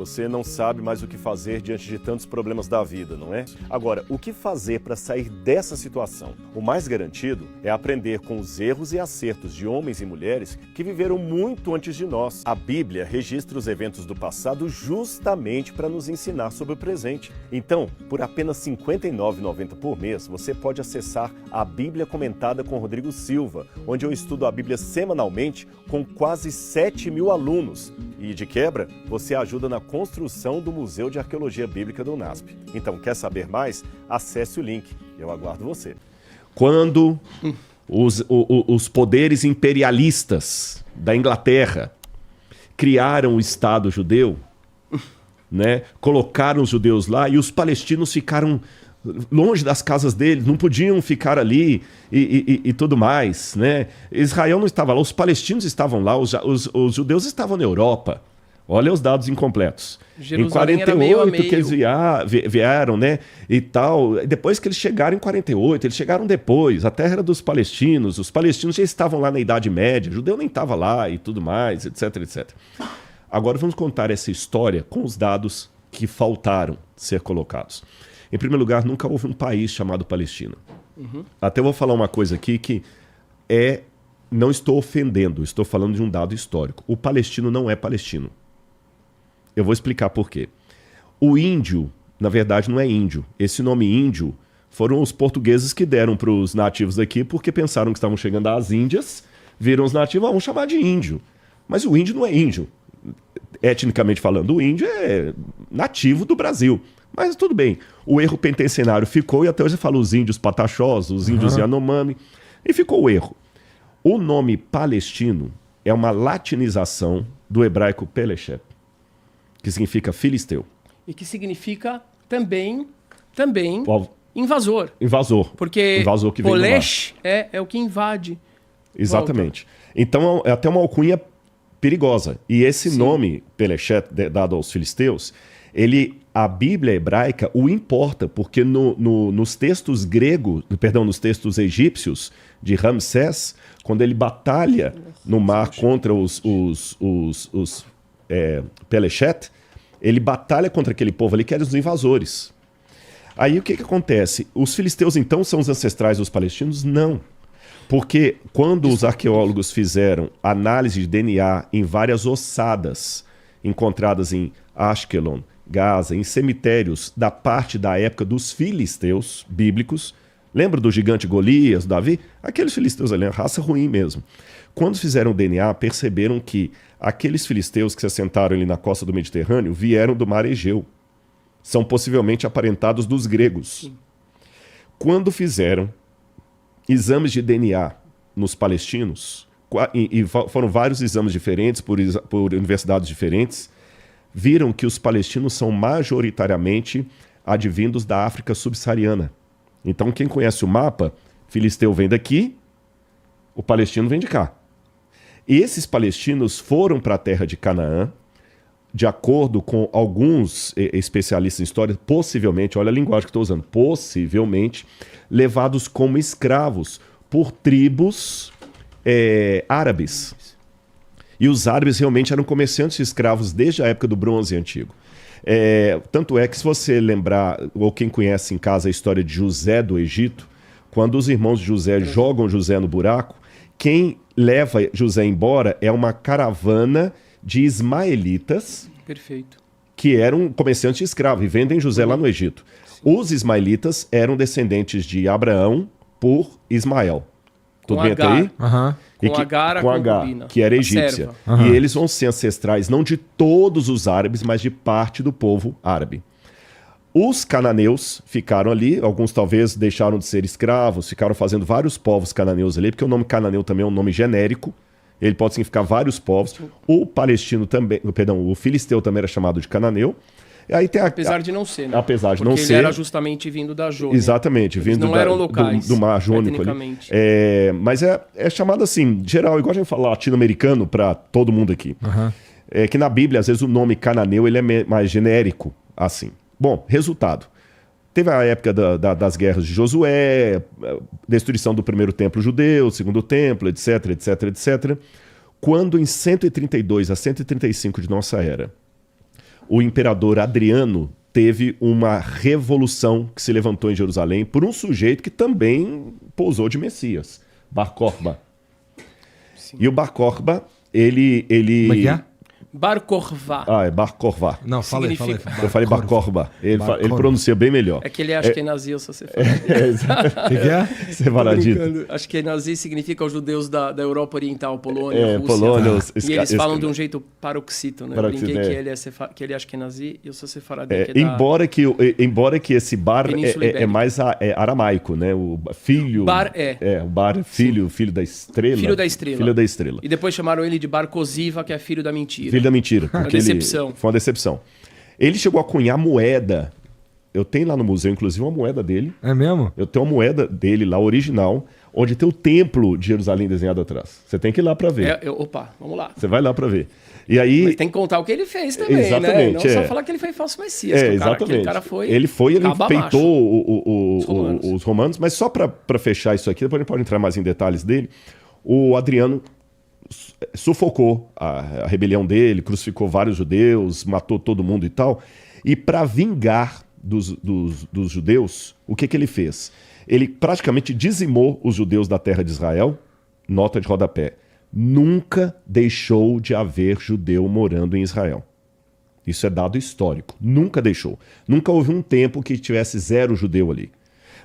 Você não sabe mais o que fazer diante de tantos problemas da vida, não é? Agora, o que fazer para sair dessa situação? O mais garantido é aprender com os erros e acertos de homens e mulheres que viveram muito antes de nós. A Bíblia registra os eventos do passado justamente para nos ensinar sobre o presente. Então, por apenas R$ 59,90 por mês, você pode acessar a Bíblia Comentada com Rodrigo Silva, onde eu estudo a Bíblia semanalmente com quase 7.000 alunos. E, de quebra, você ajuda na construção do Museu de Arqueologia Bíblica do UNASP. Então, quer saber mais? Acesse o link. Eu aguardo você. Quando os poderes imperialistas da Inglaterra criaram o Estado judeu, né, colocaram os judeus lá e os palestinos ficaram longe das casas deles, não podiam ficar ali e tudo mais, né? Israel não estava lá, os palestinos estavam lá, os judeus estavam na Europa. Olha os dados incompletos. Jerusalém em 48 era meio a meio. que eles vieram, né? E tal. Depois que eles chegaram em 48, eles chegaram depois. A terra era dos palestinos. Os palestinos já estavam lá na Idade Média. O judeu nem estava lá e tudo mais, etc, etc. Agora vamos contar essa história com os dados que faltaram ser colocados. Em primeiro lugar, nunca houve um país chamado Palestina. Até eu vou falar uma coisa aqui que não estou ofendendo, estou falando de um dado histórico. O palestino não é palestino. Eu vou explicar por quê. O índio, na verdade, não é índio. Esse nome índio foram os portugueses que deram para os nativos aqui porque pensaram que estavam chegando às Índias, viram os nativos, vamos chamar de índio. Mas o índio não é índio. Etnicamente falando, o índio é nativo do Brasil. Mas tudo bem. O erro penitenciário ficou e até hoje fala os índios pataxós, os índios Yanomami, e ficou o erro. O nome palestino é uma latinização do hebraico Peleshet, que significa filisteu. E que significa também invasor. Invasor. Porque invasor que vem Polesh é o que invade. Exatamente. Então é até uma alcunha perigosa. E esse nome, Peleshet, dado aos filisteus, a Bíblia hebraica o importa, porque nos textos nos textos egípcios de Ramsés, quando ele batalha no mar contra os Peleshet, ele batalha contra aquele povo ali que eram os invasores. Aí o que acontece? Os filisteus então são os ancestrais dos palestinos? Não. Porque quando os arqueólogos fizeram análise de DNA em várias ossadas encontradas em Ashkelon, Gaza, em cemitérios da parte da época dos filisteus bíblicos, lembra do gigante Golias, Davi? Aqueles filisteus ali, a raça ruim mesmo. Quando fizeram o DNA, perceberam que aqueles filisteus que se assentaram ali na costa do Mediterrâneo vieram do mar Egeu. São possivelmente aparentados dos gregos. Sim. Quando fizeram exames de DNA nos palestinos, e foram vários exames diferentes por universidades diferentes, viram que os palestinos são majoritariamente advindos da África subsaariana. Então, quem conhece o mapa, filisteu vem daqui, o palestino vem de cá. E esses palestinos foram para a terra de Canaã, de acordo com alguns especialistas em história, possivelmente, olha a linguagem que estou usando, possivelmente levados como escravos por tribos árabes. E os árabes realmente eram comerciantes de escravos desde a época do Bronze Antigo. Tanto é que, se você lembrar, ou quem conhece em casa a história de José do Egito, quando os irmãos de José jogam José no buraco, quem leva José embora é uma caravana de ismaelitas. Perfeito. Que eram comerciantes de escravos e vendem José lá no Egito. Sim. Os ismaelitas eram descendentes de Abraão por Ismael. Tudo bem até aí? Com Agar, que era egípcia. E eles vão ser ancestrais não de todos os árabes, mas de parte do povo árabe. Os cananeus ficaram ali, alguns talvez deixaram de ser escravos, ficaram fazendo vários povos cananeus ali, porque o nome cananeu também é um nome genérico, ele pode significar vários povos. O palestino também, o filisteu também era chamado de cananeu. E aí tem apesar de não ser, né? Apesar de porque não ele ser. Era justamente vindo da Jônia. Exatamente, eles vindo não eram locais, do mar Jônico ali. Mas é chamado assim, geral, igual a gente fala latino-americano para todo mundo aqui. Que na Bíblia, às vezes, o nome cananeu ele é mais genérico, assim. Bom, resultado. Teve a época das guerras de Josué, destruição do primeiro templo judeu, segundo templo, etc, etc, etc. Quando em 132 a 135 de nossa era, o imperador Adriano teve uma revolução que se levantou em Jerusalém por um sujeito que também pousou de Messias, Bar Kokhba. Sim. E o Bar Kokhba, ele... Como é que é? Bar Kokhba. É Bar Kokhba. Não, fala aí. Eu falei Bar Kokhba. Ele pronuncia bem melhor. É que ele acha que é nazi, eu sou sefaradita. O que é? Sefaradita. Acho que nazi significa os judeus da Europa Oriental, Polônia, Rússia. Polônia, e eles falam de um jeito paroxítono, né? Eu brinquei que ele acha que é nazi e eu sou sefaradita. Embora que esse bar é mais aramaico, né? O filho... Bar o bar, filho da estrela. Filho da estrela. Filho da estrela. E depois chamaram ele de Bar Koziva, que é filho da mentira. Da mentira. Uma decepção. Foi uma decepção. Ele chegou a cunhar moeda. Eu tenho lá no museu, inclusive, uma moeda dele. É mesmo? Eu tenho uma moeda dele lá, original, onde tem o templo de Jerusalém desenhado atrás. Você tem que ir lá para ver. Opa, vamos lá. Você vai lá para ver. E aí... Mas tem que contar o que ele fez também, exatamente, né? Não só falar que ele foi falso Messias. Exatamente. O cara foi... Ele peitou os romanos. Mas só para fechar isso aqui, depois a gente pode entrar mais em detalhes dele, o Adriano sufocou a rebelião dele, crucificou vários judeus, matou todo mundo e tal. E para vingar dos judeus, o que ele fez? Ele praticamente dizimou os judeus da terra de Israel. Nota de rodapé. Nunca deixou de haver judeu morando em Israel. Isso é dado histórico. Nunca deixou. Nunca houve um tempo que tivesse 0 judeu ali.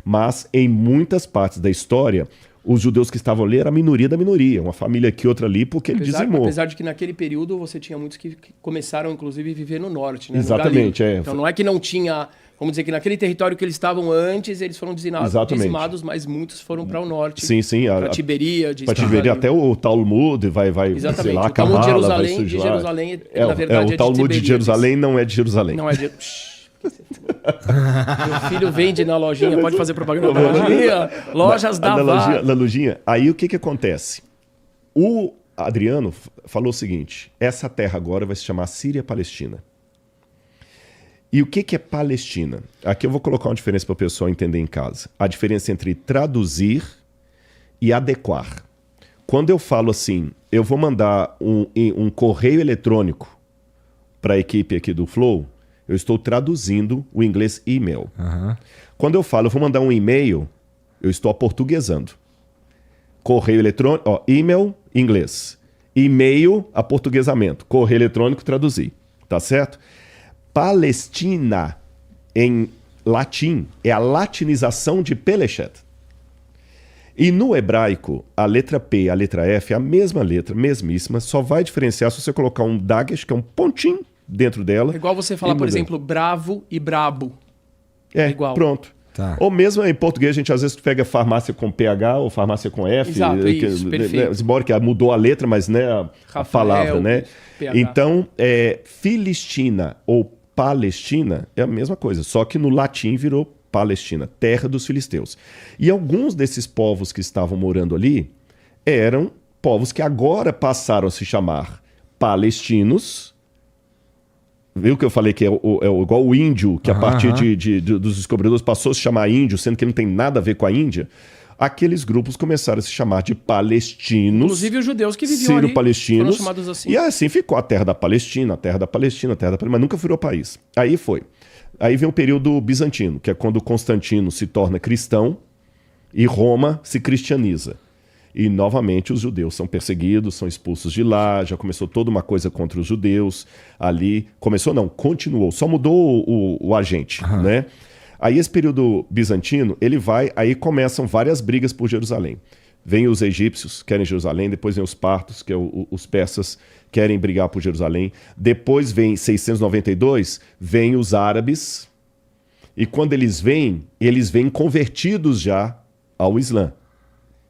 Mas em muitas partes da história... Os judeus que estavam ali era a minoria da minoria, uma família aqui, outra ali, porque ele dizimou. Apesar de que naquele período você tinha muitos que começaram, inclusive, a viver no norte, né? Exatamente, Então não é que não tinha... Vamos dizer que naquele território que eles estavam antes, eles foram dizimados, mas muitos foram para o norte. Sim. Para Tiberíades. Para Tiberíades, até o Talmud vai sei lá, a Kabbalah vai surgir de lá. Jerusalém, na verdade, o Talmud de Jerusalém não é de Jerusalém. Não é de... Meu filho vende na lojinha, pode fazer propaganda na lojinha. Lojas da na lojinha. Aí o que acontece? O Adriano falou o seguinte: essa terra agora vai se chamar Síria-Palestina. E o que é Palestina? Aqui eu vou colocar uma diferença para o pessoal entender em casa. A diferença entre traduzir e adequar. Quando eu falo assim, eu vou mandar um correio eletrônico para a equipe aqui do Flow, eu estou traduzindo o inglês e-mail. Uhum. Quando eu falo, eu vou mandar um e-mail, eu estou aportuguesando. Correio eletrônico, e-mail, inglês. E-mail, aportuguesamento. Correio eletrônico, traduzir. Tá certo? Palestina, em latim, é a latinização de Pelechet. E no hebraico, a letra P e a letra F é a mesma letra, mesmíssima, só vai diferenciar se você colocar um dagesh, que é um pontinho, dentro dela. É igual você falar, por exemplo, bravo e brabo. É igual. Pronto. Tá. Ou mesmo em português, a gente às vezes pega farmácia com PH ou farmácia com F. Exato, isso, perfeito. Embora que mudou a letra, mas né, a palavra, né? PH. Então, Filistina ou Palestina é a mesma coisa, só que no latim virou Palestina, terra dos filisteus. E alguns desses povos que estavam morando ali eram povos que agora passaram a se chamar palestinos. Viu que eu falei que é igual o índio, que a partir dos descobridores passou a se chamar índio, sendo que não tem nada a ver com a Índia. Aqueles grupos começaram a se chamar de palestinos. Inclusive os judeus que viviam ali foram chamados assim. E assim ficou a terra da Palestina, a terra da Palestina, a terra da Palestina, mas nunca virou país. Aí foi. Aí vem o período bizantino, que é quando Constantino se torna cristão e Roma se cristianiza. E, novamente, os judeus são perseguidos, são expulsos de lá, já começou toda uma coisa contra os judeus ali. Começou não, continuou, só mudou o agente, né? Aí esse período bizantino, aí começam várias brigas por Jerusalém. Vem os egípcios, querem Jerusalém, depois vem os partos, que é os persas, querem brigar por Jerusalém. Depois vem 692, vem os árabes, e quando eles vêm convertidos já ao Islã.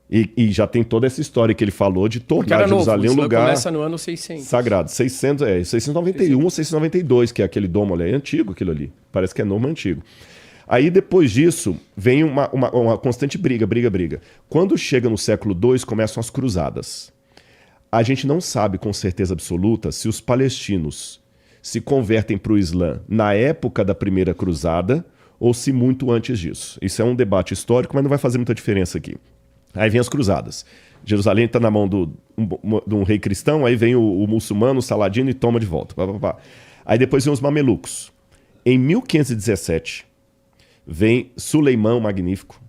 E já tem toda essa história que ele falou de tornar Jerusalém um lugar... começa no ano 600. Sagrado. 691 ou 692, que é aquele domo ali. É antigo aquilo ali. Parece que é nome antigo. Aí depois disso vem uma constante briga. Quando chega no século II, começam as cruzadas. A gente não sabe com certeza absoluta se os palestinos se convertem para o Islã na época da primeira cruzada ou se muito antes disso. Isso é um debate histórico, mas não vai fazer muita diferença aqui. Aí vem as cruzadas. Jerusalém está na mão de um rei cristão, aí vem o muçulmano, o Saladino e toma de volta. Aí depois vem os mamelucos. Em 1517, vem Suleimão Magnífico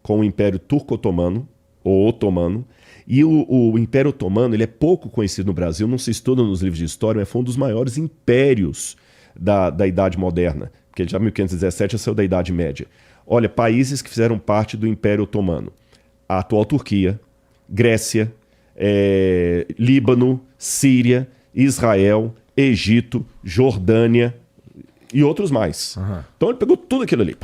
com o Império Turco-Otomano, ou Otomano. E o Império Otomano ele é pouco conhecido no Brasil, não se estuda nos livros de história, mas foi um dos maiores impérios da Idade Moderna. Porque já em 1517 já saiu da Idade Média. Olha, países que fizeram parte do Império Otomano. A atual Turquia, Grécia, Líbano, Síria, Israel, Egito, Jordânia e outros mais. Uhum. Então ele pegou tudo aquilo ali.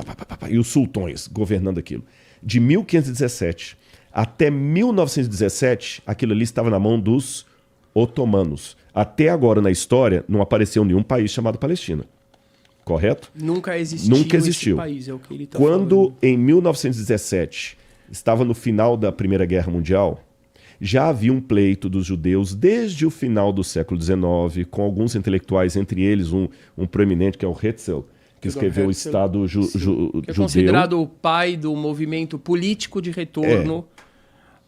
E os sultões governando aquilo. De 1517 até 1917, aquilo ali estava na mão dos otomanos. Até agora na história não apareceu nenhum país chamado Palestina. Correto? Nunca existiu. Esse país, é o que ele tá Quando falando. Em 1917 estava no final da Primeira Guerra Mundial, já havia um pleito dos judeus desde o final do século XIX, com alguns intelectuais, entre eles um proeminente que é o Herzl, que escreveu o Estado Judeu. Que é considerado o pai do movimento político de retorno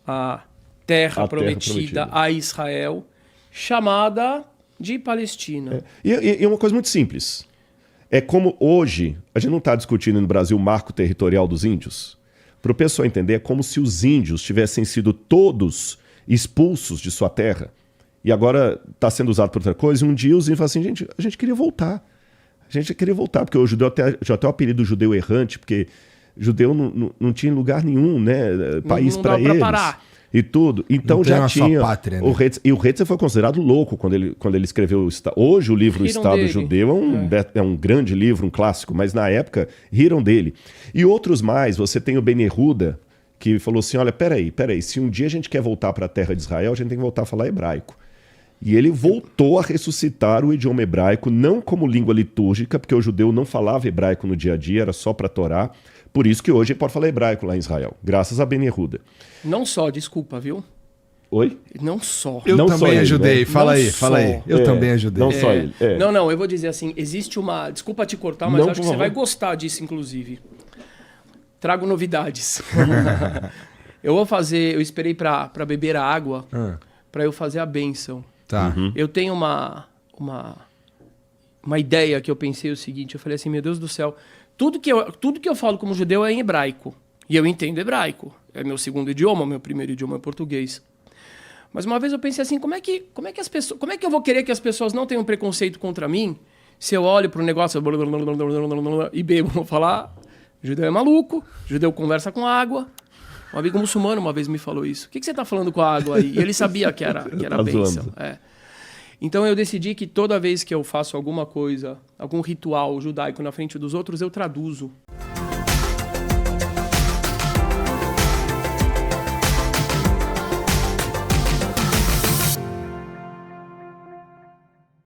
à Terra Prometida, a Israel, chamada de Palestina. E uma coisa muito simples. É como hoje, a gente não está discutindo no Brasil o marco territorial dos índios. Para o pessoal entender, é como se os índios tivessem sido todos expulsos de sua terra e agora está sendo usado para outra coisa. E um dia os índios falam assim, a gente queria voltar. A gente queria voltar, porque o judeu já até o apelido judeu errante, porque judeu não tinha lugar nenhum, né? País para eles. Parar. E tudo. Então já tinha. Pátria, né? E o Herzl foi considerado louco quando ele escreveu. Hoje o livro O Estado Judeu é um grande livro, um clássico, mas na época riram dele. E outros mais, você tem o Ben Yehuda, que falou assim: olha, peraí, se um dia a gente quer voltar para a terra de Israel, a gente tem que voltar a falar hebraico. E ele voltou a ressuscitar o idioma hebraico, não como língua litúrgica, porque o judeu não falava hebraico no dia a dia, era só para a Torá. Por isso que hoje ele pode falar hebraico lá em Israel, graças a Ben Yehuda. Não só, desculpa, viu? Oi? Não só. Eu não também só ajudei, ele, né? fala aí. Eu também ajudei. Não só ele. Não, eu vou dizer assim, existe uma... Desculpa te cortar, mas acho que você vai gostar disso, inclusive. Trago novidades. Eu esperei para beber a água, para eu fazer a bênção. Tá. Uhum. Eu tenho uma ideia que eu pensei o seguinte, eu falei assim, meu Deus do céu, tudo que eu falo como judeu é em hebraico. E eu entendo hebraico. É meu segundo idioma, meu primeiro idioma é português. Mas uma vez eu pensei assim, como é que eu vou querer que as pessoas não tenham preconceito contra mim se eu olho para o negócio e bebo? Vou falar, judeu é maluco, judeu conversa com água. Um amigo muçulmano uma vez me falou isso. O que você está falando com a água aí? E ele sabia que era bênção. Então eu decidi que toda vez que eu faço alguma coisa, algum ritual judaico na frente dos outros, eu traduzo.